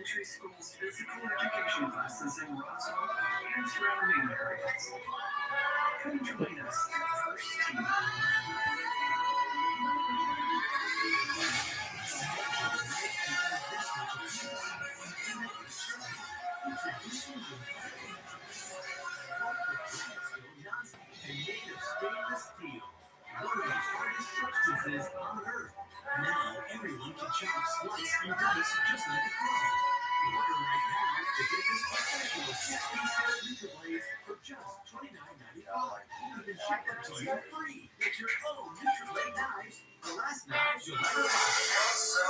elementary school's physical education classes in Roswell and surrounding areas. Come join us at First Team. Introducing the and native stainless steel, one of the hardest substances on Earth. Now everyone can chop, slice, and dice just like a pro. Order right now to get this professional 6-piece Neutral blades for just $29.95. Even ship it to you free. Get your own Neutral blade knives. The last knives you'll ever buy. So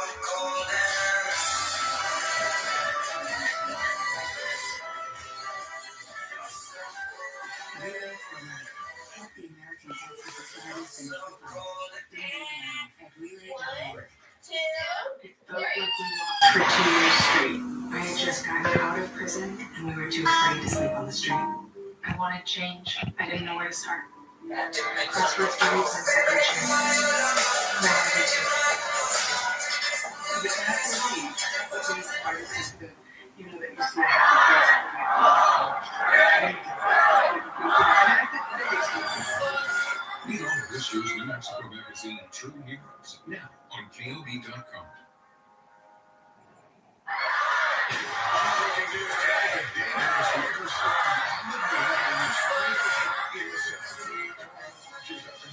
help the American Cancer Society and really died. It felt like we walked for 2 years straight. I had just gotten out of prison, and we were too afraid to sleep on the street. I wanted change. I didn't know where to start. Crossroads beliefs and separation. Now I do too. You have to leave, but being part is good. You know that you see a happy face. Meet all of this year's New Mexico magazine, True Heroes, now on KOB.com.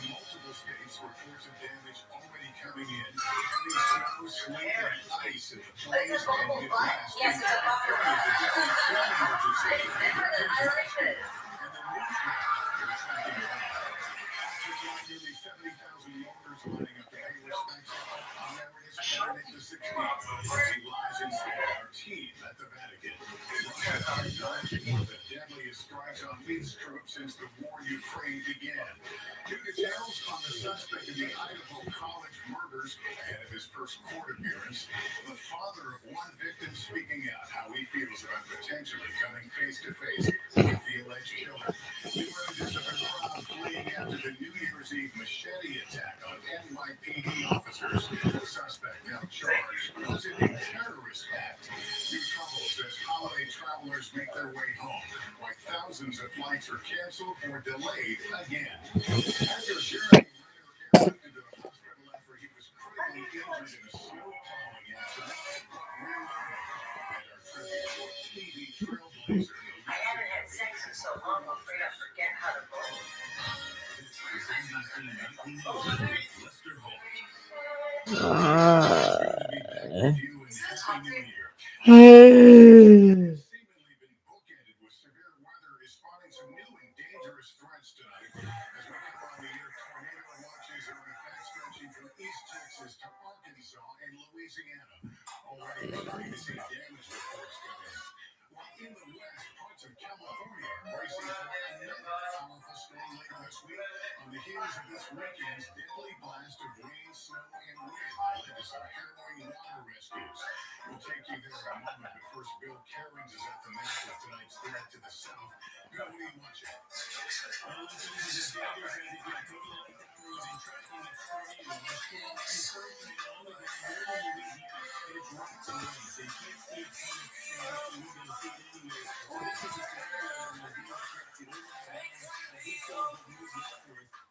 Multiple states, reports of damage already coming in. Heavy snow, sleet, and ice in the plains and Midwest. Yes, nearly 70,000 voters lining up to pay respects. America's president to 60. He lies instead our team at the Vatican. Russia acknowledging one of the deadliest strikes on its troops since the war in Ukraine began. New details on the suspect in the Idaho college murders ahead of his first court appearance. The father of one victim speaking out how he feels about potentially coming face to face with the alleged killer. New images of a crowd fleeing after the New Year's Eve machete attack on NYPD officers. The suspect now charged. Was it a terrorist act? New troubles as holiday travelers make their way home, while thousands of flights are canceled or delayed again. After sharing airlifted to the hospital after he was critically injured in a snow plowing accident, and our tribute to TV trailblazer. I haven't had sex in so long, I'm afraid I forget how to roll. Seemingly been bookended with severe weather is spawning some new and dangerous threats tonight. As we come on the air, tornado watches are in effect stretching from East Texas to Arkansas and Louisiana. Already starting to see damage reports come in. While in the west, parts of California are bracing for another powerful storm later this week. On the heels of this weekend's deadly blast of rain, snow, and wind led to some harrowing water rescues. We'll take you there in a moment, but first, Bill Cairns is at the map with tonight's threat to the south. Bill, what are you watching?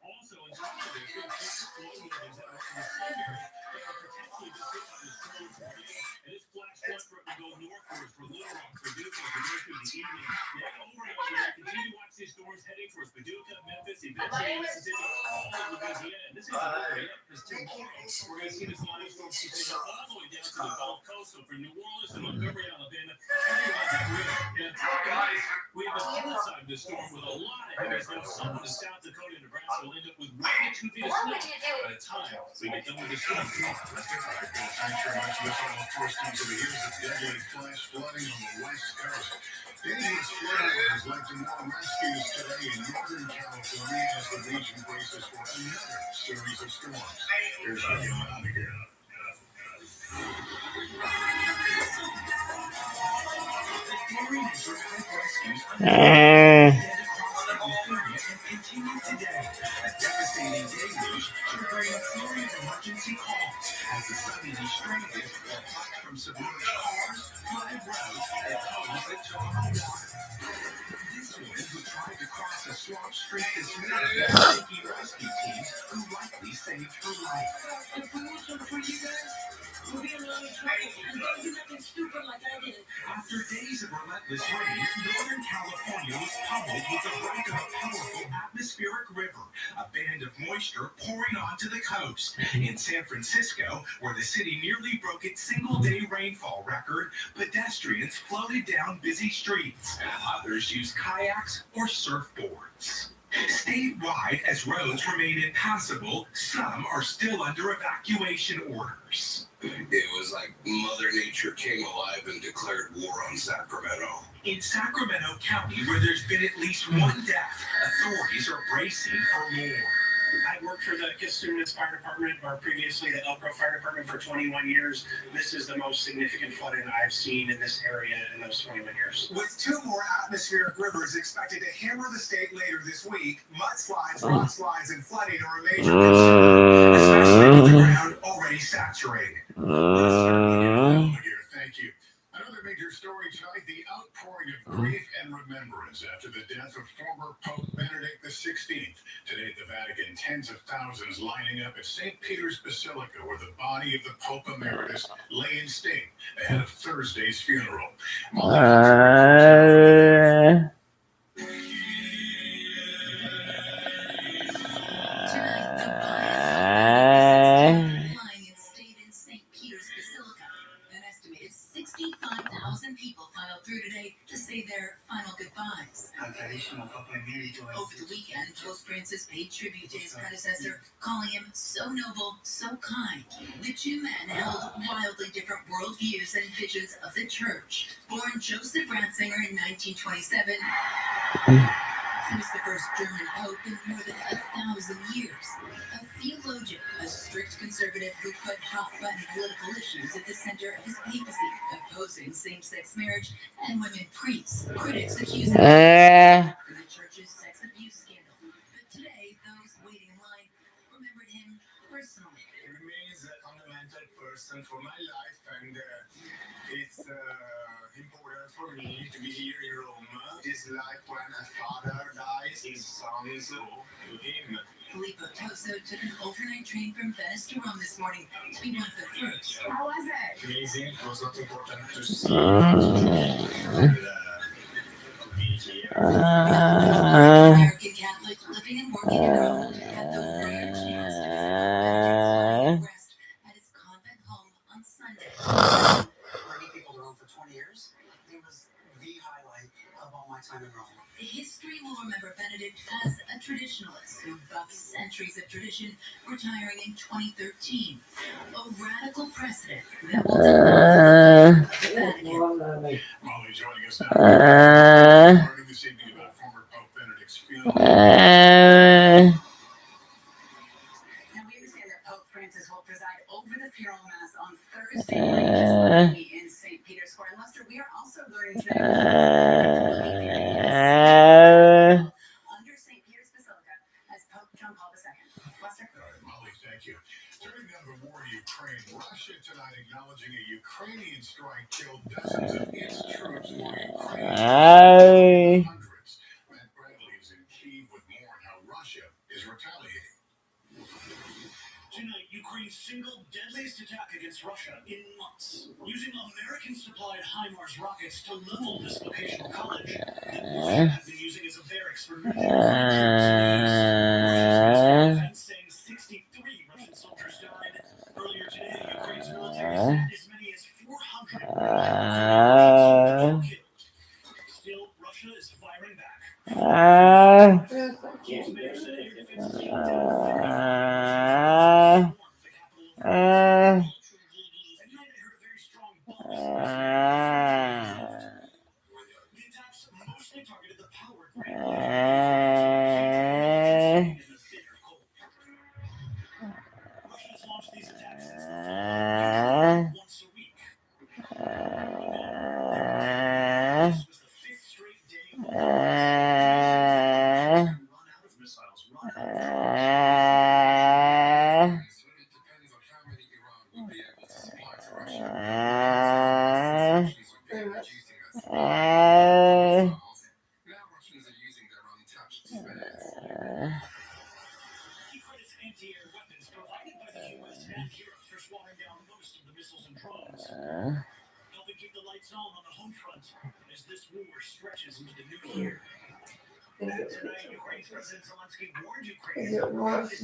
Also, in top of this, we have six explosives that are in the center. They are potentially just sitting on this cold tornado. And this flash flood front will go northwards for Little Rock, Paducah, as we go through the evening. Then over and over, we continue to watch these storms heading towards Paducah, Memphis, eventually Mississippi, all of Louisiana. And this isn't over yet, because tomorrow we're going to see this line of storms continue all the way down to the Gulf Coast. So for New Orleans and Montgomery, Alabama, everyone's at risk. And top guys, we have a cold side of the storm with a lot of heavy snow. Some of the South Dakota and Nebraska will end up with 1 to 2 feet of snow by the time we get done with the storm. Thanks very much. This all, of course, comes to the heels of deadly flash flooding on the west coast. Dangerous floodwaters led to more rescues today in Northern California as the region braces for another series of storms. Here's how you get out of here. Continue today. A devastating deluge triggering a flurry of emergency calls as the suddenly stranded or hot from submerged cars This one who tried to cross a swamp street this morning with Mickey rescue teams who likely saved her life. If we were so for you guys, we'll be in a lot of trouble. And don't do nothing stupid like I did. After days of relentless rain, Northern California was pummeled with the break of a powerful atmospheric river, a band of moisture pouring onto the coast. In San Francisco, where the city nearly broke its single-day rainfall record, pedestrians floated down busy streets. Others used kayaks or surfboards. Statewide, as roads remain impassable, some are still under evacuation orders. It was like Mother Nature came alive and declared war on Sacramento. In Sacramento County, where there's been at least one death, authorities are bracing for more. I worked for the Cosumnes Fire Department, or previously the Elk Grove Fire Department, for 21 years. This is the most significant flooding I've seen in this area in those 21 years. With two more atmospheric rivers expected to hammer the state later this week, mudslides, rock slides, and flooding are a major concern, especially with the ground already saturated. Thank you. Another major story tonight, the outpouring of grief and remembrance after the death of former Pope Benedict XVI. Today at the Vatican, tens of thousands lining up at St. Peter's Basilica, where the body of the Pope Emeritus lay in state ahead of Thursday's funeral. People filed through today to say their final goodbyes. Over the weekend, Pope Francis paid tribute to his predecessor, calling him so noble, so kind. The two men held wildly different worldviews and visions of the church. Born Joseph Ratzinger in 1927, he was the first German pope in more than 1,000 years. A theologian, a strict conservative who put hot-button political issues at the center of his papacy, opposing same-sex marriage and women priests. Critics accuse him of the church's sex abuse scandal. But today, those waiting in line remembered him personally. He remains a fundamental person for my life, and it's important for me to be here in Rome. It's like when a father dies, his sons go to him. Filippo Toso took an overnight train from Venice to Rome this morning to be one of the first. How was it? Amazing. It was not important to see and, to be here. American Catholic living and working in Rome had the rare chance to visit rest at his convent home on Sunday. Bringing people to Rome for 20 years, it was the highlight of all my time in Rome. History will remember Benedict as a traditionalist who bucked centuries of tradition, retiring in 2013. A radical precedent that will the Vatican. Molly joining us now. Learning this evening about former Pope Benedict's funeral. Now we understand that Pope Francis will preside over the funeral mass on Thursday in St. Peter's Square. And Lester, we are also learning today under St. Peter's Basilica as Pope John Paul II. Lester? All right, Molly, thank you. Turning now to the war in Ukraine, Russia tonight acknowledging a Ukrainian strike killed dozens of its troops while Ukraine hundreds. Matt Bradley is in Kyiv with more on how Russia is retaliating. Tonight, Ukraine's single deadliest attack against Russia in months. Using American-supplied HIMARS rockets to level this vocational college, Russia has been using as a barracks for military troops. Russia's saying 63 Russian soldiers died. Earlier today, Ukraine's military said as many as 400 were killed. Still, Russia is firing back. Kiev's mayor said air defenses shot down 50 and tonight I heard a very strong bomb. The attacks mostly targeted the power grid. In the bitter cold. Russia has launched these attacks since the fall, once a week. This was the fifth straight day run out of missiles, run out of drones. Russians are using their untouched space. He credits anti-air weapons provided by the U.S. and Europe for swatting down most of the missiles and drones, helping keep the lights on the home front as this war stretches into the new year. And tonight, Ukraine's President Zelensky warned Ukraine is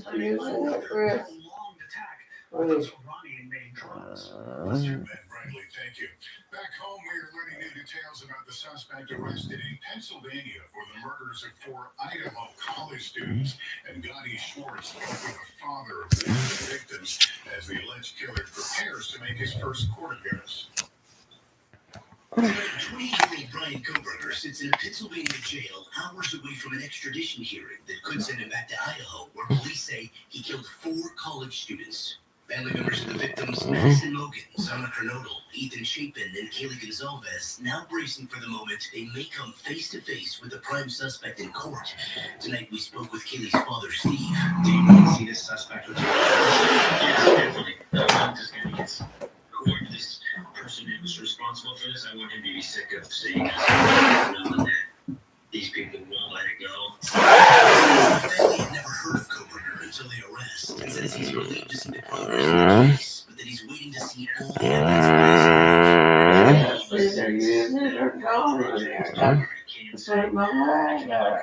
planning another prolonged attack with those Iranian-made drones. Ben Bradley, thank you. Back home, we are learning new details about the suspect arrested in Pennsylvania for the murders of 4 Idaho college students. And Gotti Schwartz spoke with the father of one of the victims as the alleged killer prepares to make his first court appearance. 20-year-old Brian Koberger sits in a Pennsylvania jail hours away from an extradition hearing that could send him back to Idaho, where police say he killed 4 college students. Family members of the victims, Madison Logan, Sana Kernodle, Ethan Chapin, and Kaylee Gonzalez, now bracing for the moment they may come face-to-face with the prime suspect in court. Tonight we spoke with Kaylee's father, Steve. Do you want to see this suspect with you? Yes, definitely. I'm just going to get whoever this person who was responsible for this, I want him to be sick of seeing us knowing that these people won't let it go. The family had never heard of Koberger until the arrest, and says he's relieved to see the progress in the case, but that he's waiting to see all the evidence. Either use it or don't use it. Put my leg up.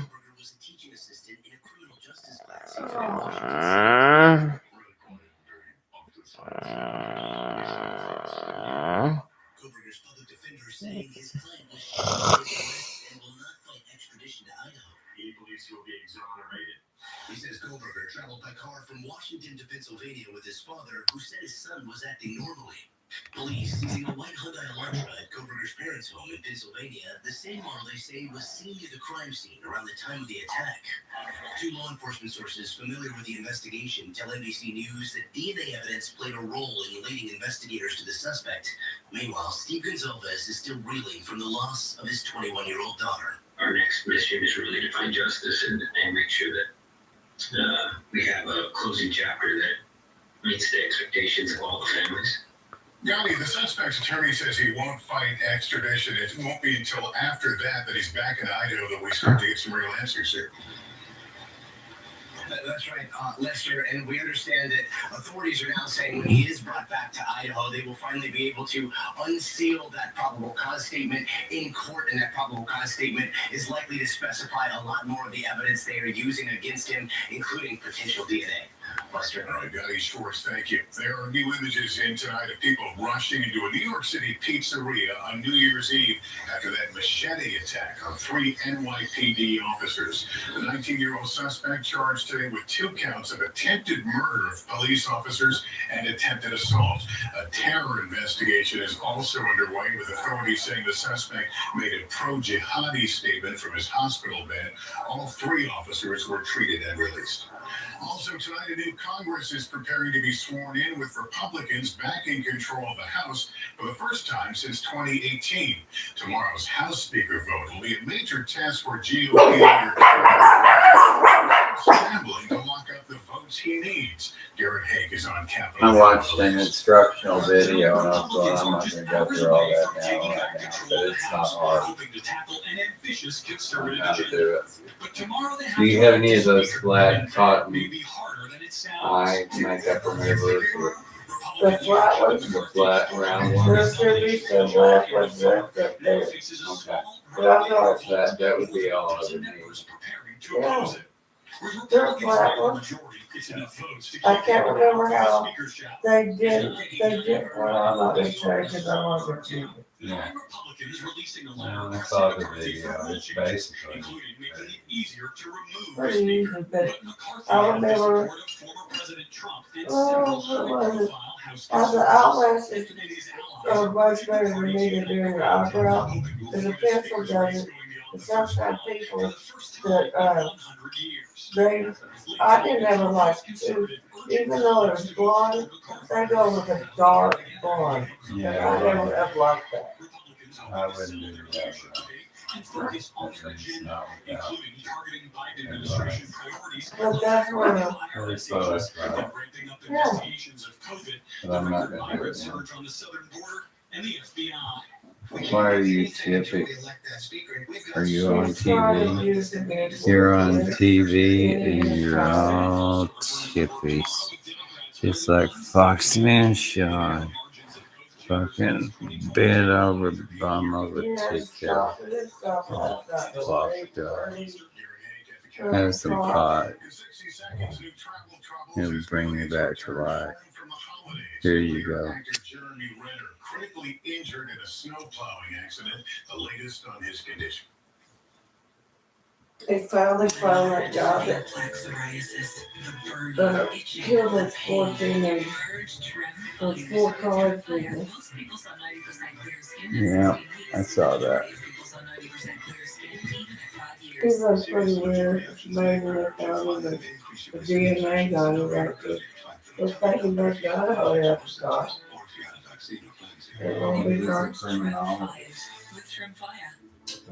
Koberger was a teaching assistant in a criminal justice class. Koberger's public defender saying his client was arrested and will not fight extradition to Idaho. He believes he will be exonerated. He says Koberger traveled by car from Washington to Pennsylvania with his father, who said his son was acting normally. Police seizing a white Hyundai Elantra at Koberger's parents' home in Pennsylvania, the same model they say was seen near the crime scene around the time of the attack. 2 law enforcement sources familiar with the investigation tell NBC News that DNA evidence played a role in leading investigators to the suspect. Meanwhile, Steve Gonzalez is still reeling from the loss of his 21-year-old daughter. Our next mission is really to find justice and make sure that we have a closing chapter that meets the expectations of all the families. Gotti, the suspect's attorney says he won't fight extradition. It won't be until after that he's back in Idaho that we start to get some real answers here. That's right, Lester, and we understand that authorities are now saying when he is brought back to Idaho, they will finally be able to unseal that probable cause statement in court, and that probable cause statement is likely to specify a lot more of the evidence they are using against him, including potential DNA. Lester. All right, Gotti Schwartz, thank you. There are new images in tonight of people rushing into a New York City pizzeria on New Year's Eve after that machete attack on 3 NYPD officers. The 19-year-old suspect charged today with 2 counts of attempted murder of police officers and attempted assault. A terror investigation is also underway, with authorities saying the suspect made a pro-jihadi statement from his hospital bed. All 3 officers were treated and released. Also tonight, a new Congress is preparing to be sworn in, with Republicans back in control of the House for the first time since 2018. Tomorrow's House Speaker vote will be a major test for GOP leader scrambling to lock up the votes he needs. Garrett Haig is on Capitol. I watched an instructional video and I thought I'm not going to go through all that now, but it's not hard. I know how to do it. Do you have any of those flat cotton eye makeup removers with The flat ones, the flat round there ones? should be some black ones left up there. Okay. But I thought That would be all I would need. Yeah. They're flat ones. I can't remember how they did well, I'm not gonna tell you because I wasn't cheating. Yeah. Well, I saw the video. It's basically Pretty easy, but I remember, what was it? The eyelashes are much better than me to do an eyebrow, because a pencil does it. And sometimes people that, I didn't ever like to, even though it was blonde, they go with a dark blonde. And I never have liked that. I wouldn't do that. and focus on their agenda, including targeting Biden administration priorities, But that's where, investigations, and ramping up investigations of COVID, But I'm not the gonna do migrant it now. surge on the southern border, and the FBI. Why are you tipping? Are you on she's trying to TV? use the big You're word. on TV and you're all tippy. Just like Fox Man Sean. Fucking bend over, bum over, Yeah, take care. stop it, stop it, Oh, stop it. fucked up. Have some pot. It'll bring you back to life. Here you go. Critically injured in a snow plowing accident, the latest on his condition. They finally found that job that killed those 14 and those 4 college people. Yeah, I saw that. It was pretty weird. Maybe they found the DNA on it after. They're thinking they've got to hurry up and stop. It won't be hard.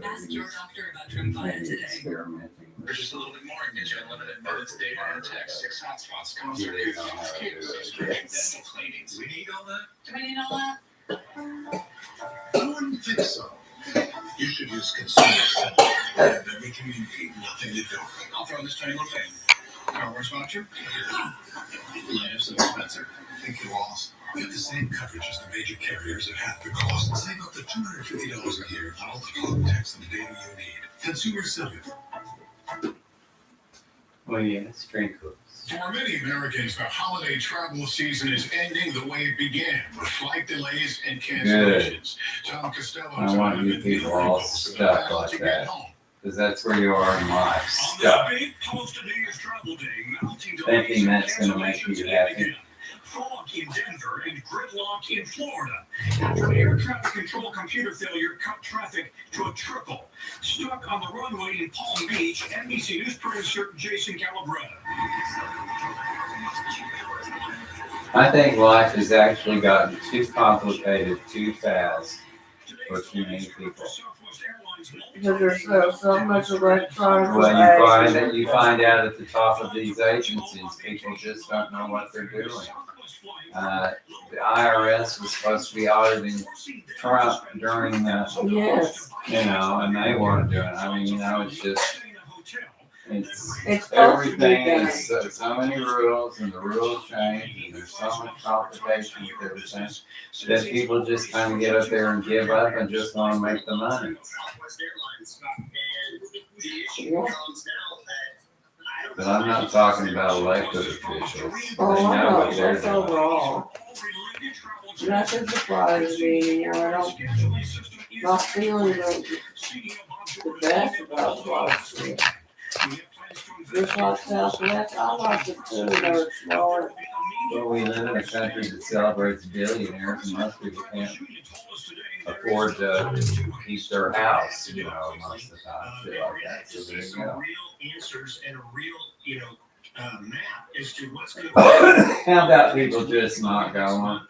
Ask your doctor about Trimfaya today. Experimenting. For just a little bit more, get you unlimited minutes, data, and text. 6 hotspots, concert, dental cleanings. We need all that? Do we need all that? I wouldn't think so. You should use consumer center. Everything you need, nothing to do. I'll throw this tiny little thing. Car wash voucher? Life so expensive. Think you lost? Get the same coverage as the major carriers at half the cost. Save up to $250 a year on all the talk, text, and data you need. Consumer Cellular. Well, yeah, sprinkles. For many Americans, the holiday travel season is ending the way it began, with flight delays and cancellations. Tom Costello I want you people all stuck like that. Because that's where you are in life, stuck. Thinking that's going to make you happy. Fog in Denver and gridlock in Florida. After air traffic control computer failure cut traffic to a trickle. Stuck on the runway in Palm Beach, NBC News producer Jason Calabretta. I think life has actually gotten too complicated too fast for too many people. Because there's so much electronic. Well, you find out at the top of these agencies, people just don't know what they're doing. The IRS was supposed to be auditing Trump during Yes. and they weren't doing it. I mean, it's just, It's everything is so many rules, and the rules change, and there's so much complication with everything that people just kind of get up there and give up and just want to make the money. But I'm not talking about elected officials. Oh, They I know know, what they're that's doing. overall. Nothing surprises me anymore. Not feeling the best about Washington. Just like Southwest, I like it too, they're smaller. But we live in a country that celebrates billionaires, and most people can't afford to keep their house, most of the time, shit like that. So there you go. Real answers and a real, map as to what's going How about people just not going?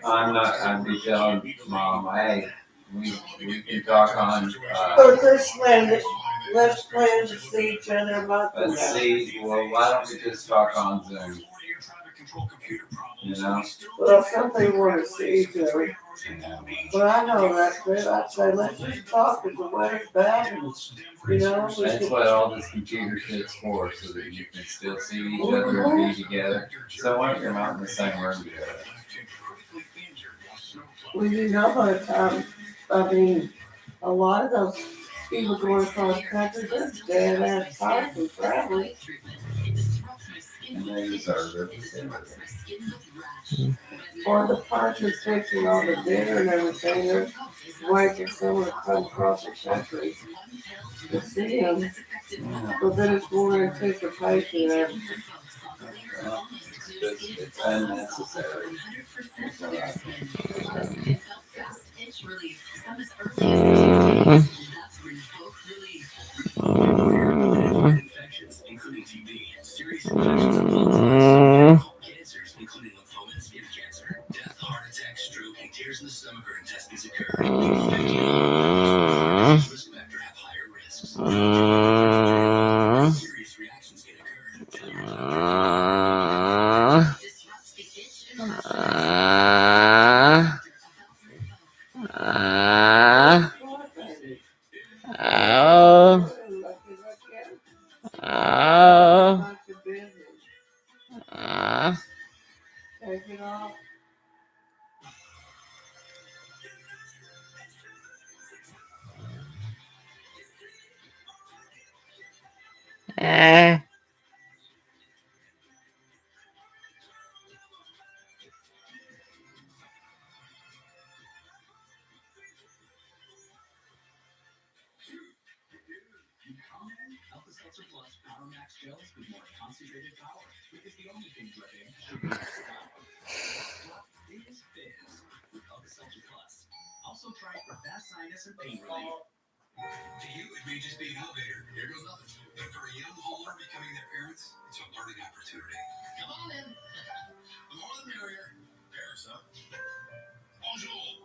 I'd be telling Mom, hey, we can talk on, But let's plan to see each other a month from let's now. see, well, why don't we just talk on Zoom? Well, some people want to see each other. But I know that, but I'd say let's just talk if the weather's bad and, we That's can. what all this computer shit's for, so that you can still see each other and be together. So what, you're not in the same room together. Well, by the time, a lot of those people going across country, they're dead ass tired from traveling. And they deserve it. Or the person fixing all the dinner and everything, they're waiting for someone to come across the country to see them. But then it's more anticipation and It's unnecessary. Infections, including TB, serious infections, cancers, including lymphoma and skin cancer, death, heart attack, stroke, and tears in the stomach or intestines occur. Infection Disrupts the itch and Take it off. Alka-Seltzer Plus Power Max gels with more concentrated power because the only thing dripping should be stop. Stop Fizz with Alka-Seltzer Plus. Also try it for fast sinus and pain relief. To you, it may just be an elevator. Here goes nothing. But for a young homeowner becoming their parents, it's a learning opportunity. Come on in. The more the merrier. Paris, huh? Bonjour.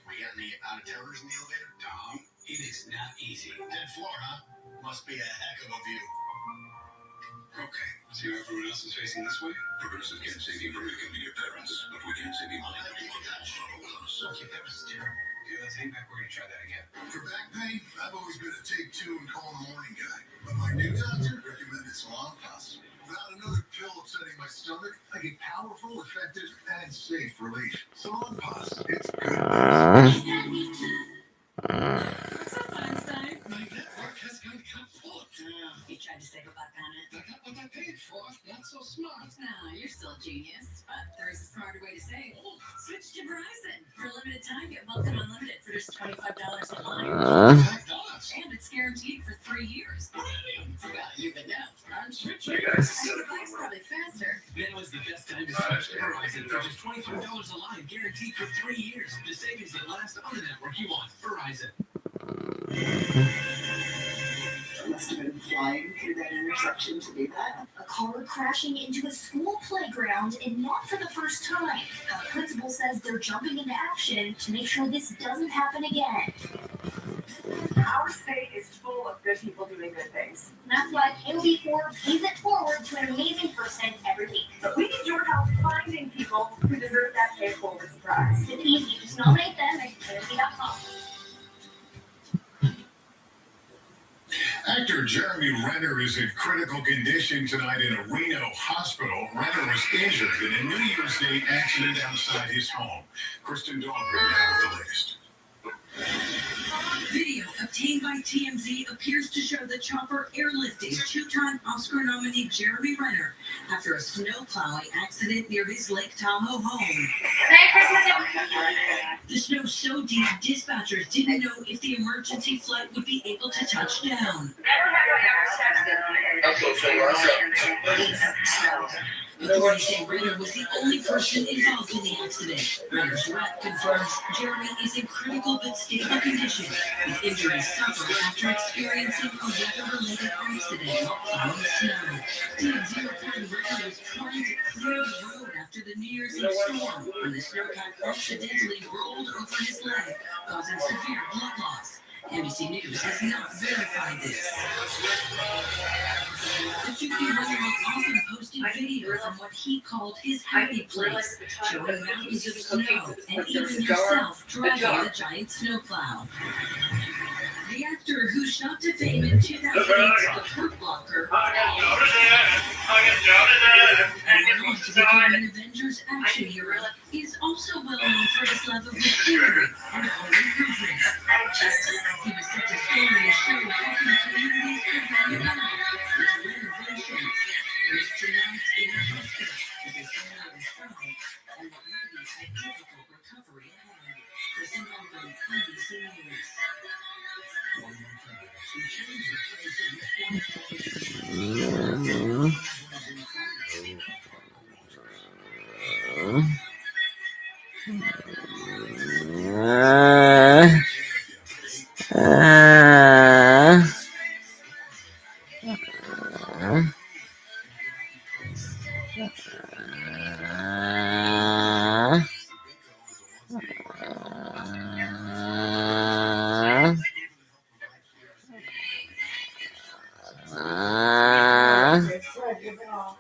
We got any out-of-towners in the elevator? Tom, it is not easy. 10th floor, huh? Must be a heck of a view. Okay, so everyone else is facing this way? Progressive can't save you from becoming your parents, but we can save you money. Okay, that was terrible. Dude, let's hang back. We're gonna try that again. For back pain, I've always been a take 2 and call in the morning guy. But my new doctor recommended Salon Plus. Without another pill upsetting my stomach, I get powerful, effective, and safe relief. Salon Plus, it's good. what's up, Einstein? My network has gone kaput. You tried to save a buck on it? I got what I paid for. Not so smart. Nah, you're still a genius, but there is a smarter way to save. Switch to Verizon. For a limited time, get welcome unlimited for just $25 a line. And it's guaranteed for 3 years. Forgot you even know. I'm switching. It's probably faster. Now is the best time to switch to Verizon for just $25 a line, guaranteed for 3 years. The savings that last on the network you want. Verizon. Must have been flying through that intersection to do that. A car crashing into a school playground, and not for the first time. The principal says they're jumping into action to make sure this doesn't happen again. Our state is full of good people doing good things. That's why KOB4 pays it forward to an amazing person every week. But we need your help finding people who deserve that pay it forward surprise. It's easy. Just nominate them at KOB.com. Actor Jeremy Renner is in critical condition tonight in a Reno hospital. Renner was injured in a New Year's Day accident outside his home. Kristen Dahlgren now with the latest. Video obtained by TMZ appears to show the chopper airlifting 2-time Oscar nominee Jeremy Renner after a snow plowing accident near his Lake Tahoe home. The snow so deep, dispatchers didn't know if the emergency flight would be able to touch down. Authorities say Renner was the only person involved in the accident. Renner's rep confirms Jeremy is in critical but stable condition, with injuries suffered after experiencing a weather-related accident plowing snow. TMZ reported Renner was trying to clear the road after the New Year's Eve storm when the snowpack accidentally rolled over his leg, causing severe blood loss. NBC News has not verified this. The 50-year-old often posted video from what he called his happy place, showing mountains of snow and even himself driving the giant snowplow. The actor who shot to fame in 2008's The Hurt Locker went on to become an Avengers action hero, is also well known for his love of machinery and home improvement. He was set to star in a show helping communities prevent with renovations. He's tonight in a hospital with his family inside, and what may be a difficult recovery ahead. Kristen Dahlgren, NBC News. give it off.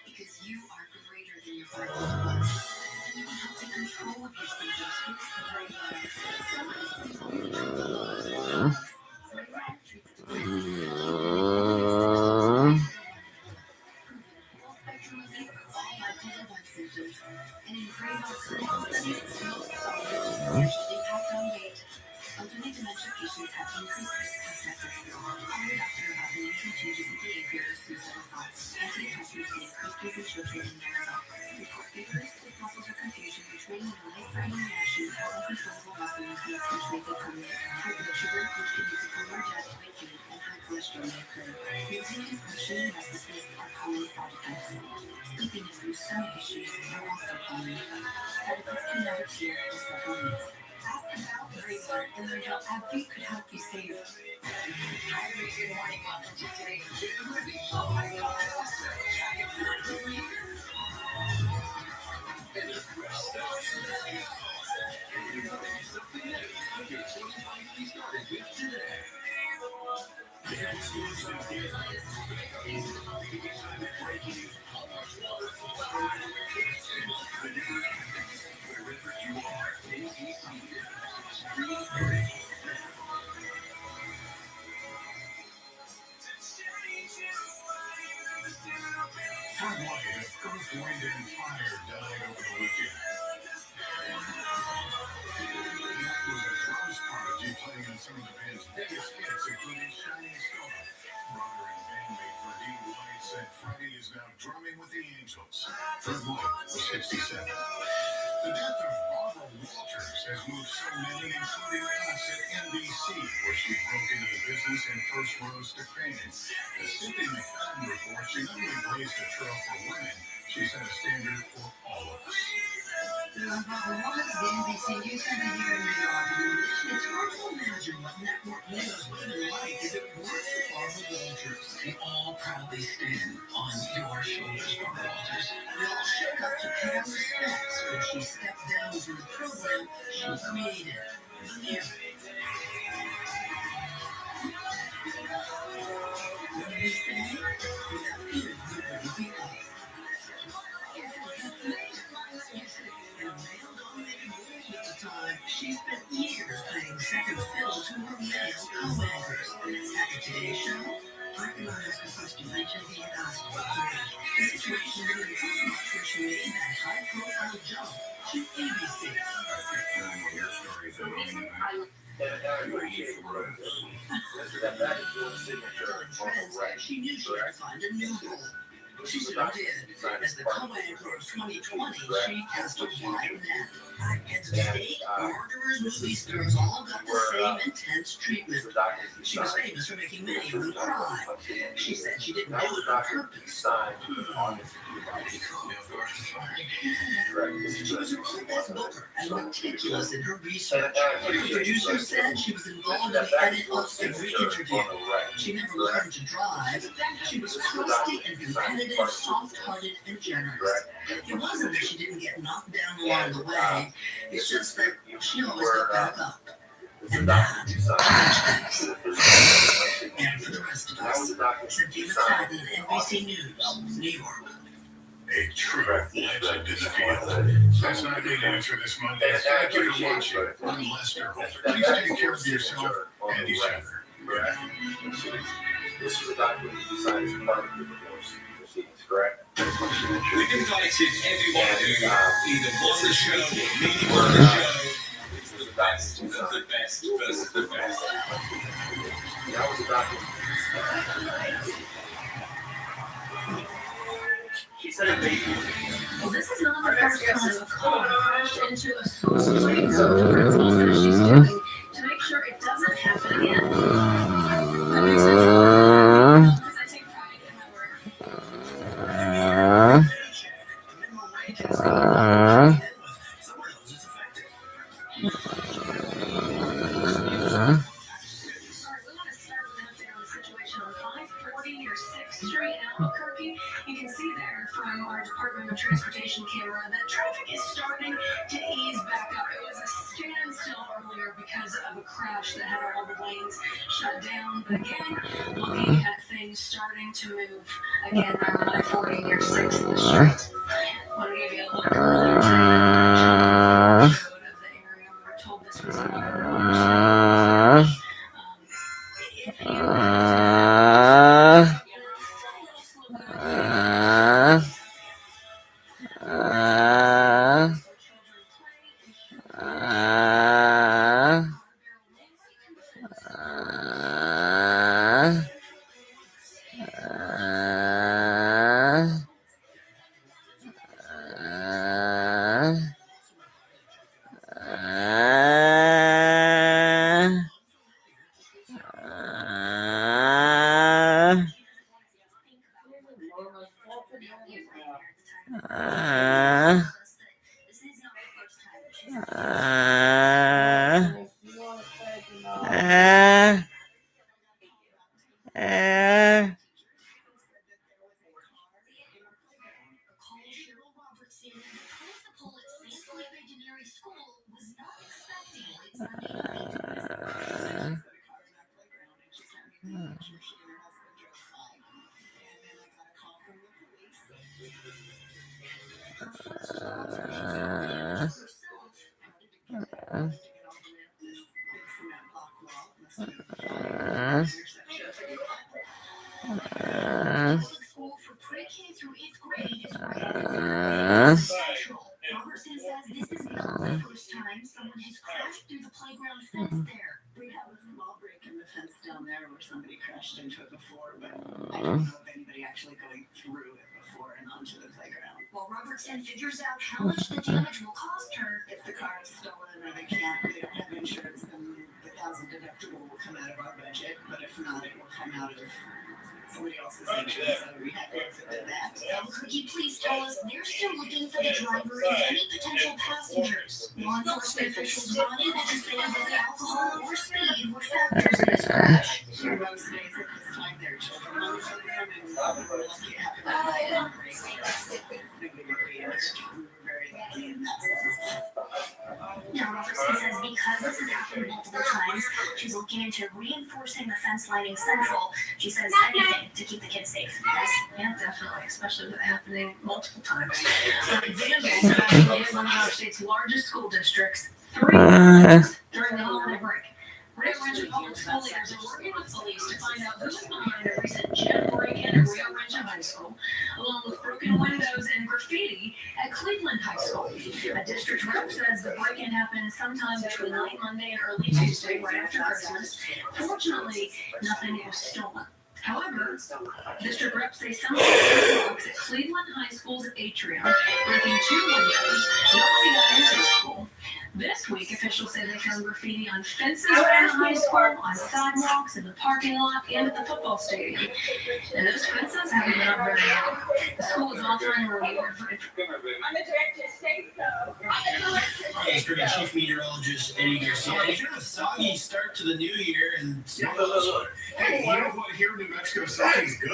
Because you are greater than your bipolar. And you can help take control of your symptoms with and in Greylock's clinical studies, it shows impact on weight. Elderly dementia patients have increased risk of death. Call your doctor about unusual changes in behavior, suicidal thoughts, antidepressants, and increased in children and young adults. Report fevers, stiff muscles or confusion, betraying a life-threatening reaction, or uncontrollable muscle movements which may become high blood sugar, which can lead to coma or death, weight gain, and high cholesterol may occur. Mutant dysfunction and restlessness are common side effects. Sleepiness and stomach issues are also common. Side effects can never appear for several weeks. Ask about Grayson and learn how AbbVie could help you save. Good morning, welcome to today's Fort Wayne, Earth, Wind, and Fire died over the weekend. That was a drums prodigy playing on some of the band's biggest hits, including Shining Star. Brother and bandmate Verdine White said Freddie is now drumming with the Angels. Fred White was 67. The death of Barbara Walters has moved so many, including us at NBC, where she broke into the business and first rose to fame. As Cynthia McFadden reports, she not only blazed a trail for women, she set a standard for all of us. Barbara Walters, the NBC News Center here in New York. It's hard to imagine what network news would have been like if it weren't for Barbara Walters. We all proudly stand on your shoulders, Barbara Walters. We all showed up to pay our respects when she stepped down from the program she created. The music. What did he say? Without Peter, you wouldn't be us. She spent years playing second fiddle to her male co-anchors. At the Today Show, recognized the first HIV and gospel. The situation really was much where she made that high-profile jump to ABC. She knew she had to find a new role. She soon did. As the co-anchor of 2020, she cast a wide net. Heads of state, murderers, movie stars all got the same intense treatment. She was famous for making many of them cry. She said she didn't do it on purpose. She was a is bold and meticulous in her research. The producer said she was involved in the edit of every interview. She never learned to drive. She was crusty and competitive, soft-hearted, and generous. It wasn't that she didn't get knocked down along the way. It's just that she always got back up. And that is and for the rest of us, said David Fadden, NBC News, New York. A true legend in the field. That's not big news for this Monday. Thank you for watching. I'm Lester Holt. Please take care of yourself and each other. This was a document you decided as part of the divorce proceedings, correct? We've invited everyone who either was the show or maybe were the show. It's the best of the best versus the best. That was a document. She said it made you. Well, this is not the first time a car crashed into a school play, so the principal says she's doing to make sure it doesn't happen again. That makes sense. Because I take pride in my work. You can see there from our Department of Transportation camera that traffic is starting to ease back up. It was a standstill earlier because of a crash that had all the lanes shut down. But again, looking at things starting to move again on I-40 near 6th Street. I want to give you a look earlier of the area. We were told this was another if you school for pre-K through 8th grade is Robertson says this is not the first time someone has crashed through the playground fence there. We have a small break in the fence down there where somebody crashed into it before, but I don't know of anybody actually going through it before and onto the playground. While Robertson figures out how much the damage will cost her, If the car is stolen or they don't have insurance, then the 1,000 deductible will come out of our budget, but if not, it will come out of somebody else's insurance. So we have to do that. could you please tell us they're still looking for the driver and any potential passengers? Law enforcement officials were unable to say whether alcohol or speed were factors in this crash. Sure, most days at this time, there are children on the program, and we're lucky to have them. Very lucky in that sense. Now, Robertson says because this has happened multiple times, she's looking into reinforcing the fence lining central. She says anything to keep the kids safe. Yes, yeah, definitely, especially with it happening multiple times. Vandals in one of our state's largest school districts 3 times during the holiday break. Rio Rancho Public School leaders are working with police to find out who's behind a recent jet break-in at Rio Rancho High School, along with broken windows and graffiti at Cleveland High School. A district rep says the break-in happened sometime between late Monday and early Tuesday, right after Christmas. Fortunately, nothing was stolen. However, district reps say some folks at Cleveland High School's atrium breaking 2 windows. Nobody got into the school. This week, officials say they found graffiti on fences around the high school, on sidewalks, in the parking lot, and at the football stadium. And those fences haven't been up very long. The school is offering a reward for I'm the director of state, so I'm the director Mr. Chief Meteorologist Eddie Garcia. If you have a soggy start to the new year and Hey, you know what? Here in New Mexico, soggy's good.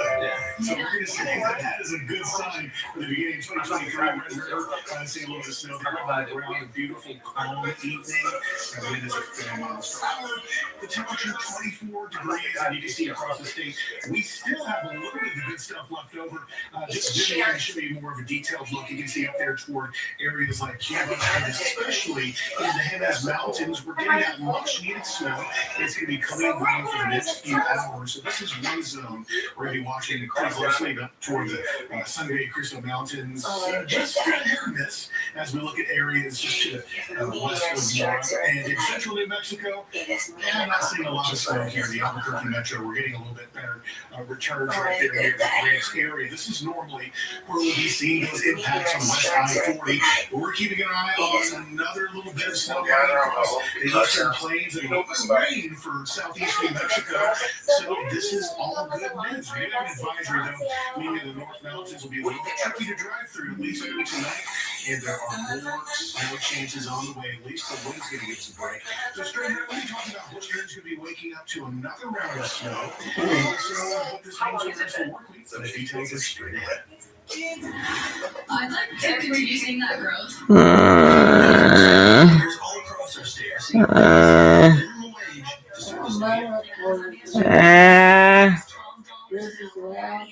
So we're going to say that is a good sign for the beginning of 2023. See a little bit of snow around a beautiful, calm evening. And wind is a fan monster. The temperature 24 degrees, and you can see across the state. We still have a little bit of the good stuff left over. Just zooming in, should be more of a detailed look. You can see up there toward areas like Cuba, and especially in the Jemez Mountains, we're getting that much needed snow. It's going to be coming and going for the next few hours. So this is one zone we're going to be watching pretty closely up toward the Sunday Cristo Mountains. Just hit and miss as we look at areas just to the west of Mara and in central New Mexico. And I'm not seeing a lot of snow here in the Albuquerque metro. We're getting a little bit better returns right there near the Grants area. This is normally where we'll be seeing those impacts on West I-40. But we're keeping an eye on another little bit of snow right across the eastern plains and rain for southeast New Mexico. So this is all good news. We have an advisory though, meaning the North Mountains will be a little bit tricky to drive through, at least through tonight. And there are more snow chances on the way. At least the wind's going to get some break. So straight ahead, we'll be talking about which area's going to be waking up to another round of snow. And also what this means for the rest of the work week. So the details are straight ahead. I'd like to continue seeing that growth. This is loud.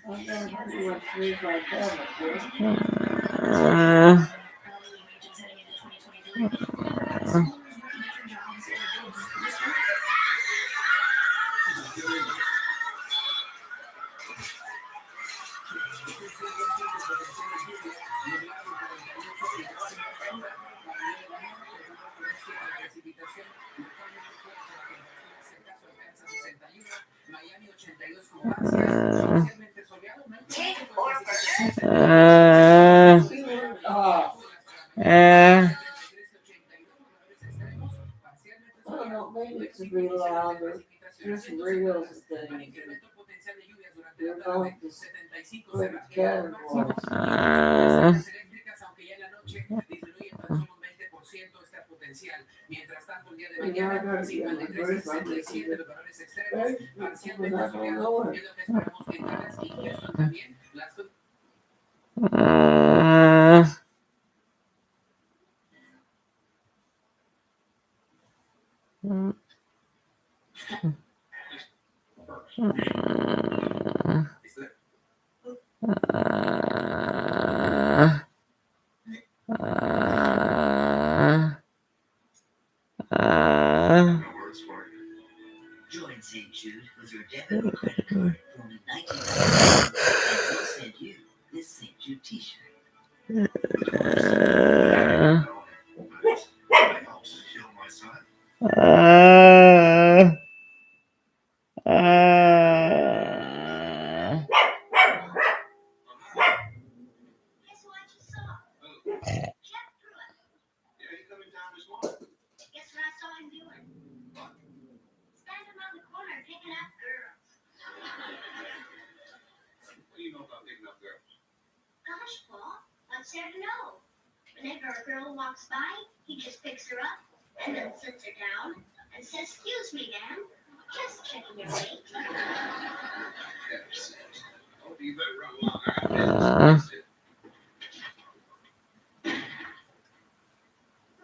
I'm going to pretty much read my tablet here. I don't think it should be louder. Just reels of things. You're going to put categories. You're not going to get my birth on this either. We're not going to know it. Join St. Jude with your debit or credit card for only $19. And we'll send you this St. Jude t-shirt. Gosh, Paul, what's there to know? Whenever a girl walks by, he just picks her up and then sits her down and says, "Excuse me, ma'am, just checking your weight."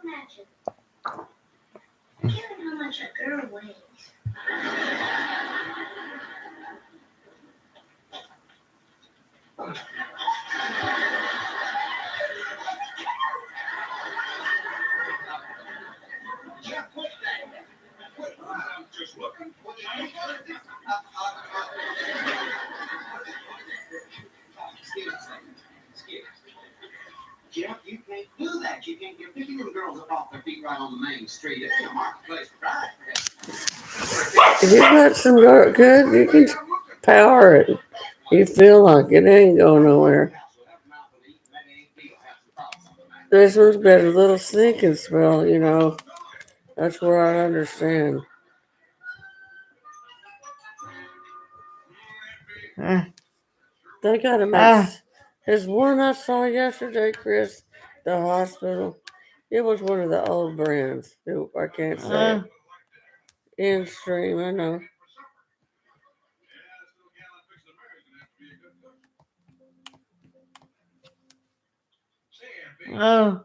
Imagine, given how much a girl weighs. Jeff, you can't do that. You can't get picking them girls up off their feet right on the main street. It's a marketplace for pride. If you got some good, you can power it. You feel like it ain't going nowhere. This one's better. Little sneaking smell, you know. That's where I understand. They got him at his one I saw yesterday, Chris, the hospital. It was one of the old brands. I can't say it. In stream, I know. Oh.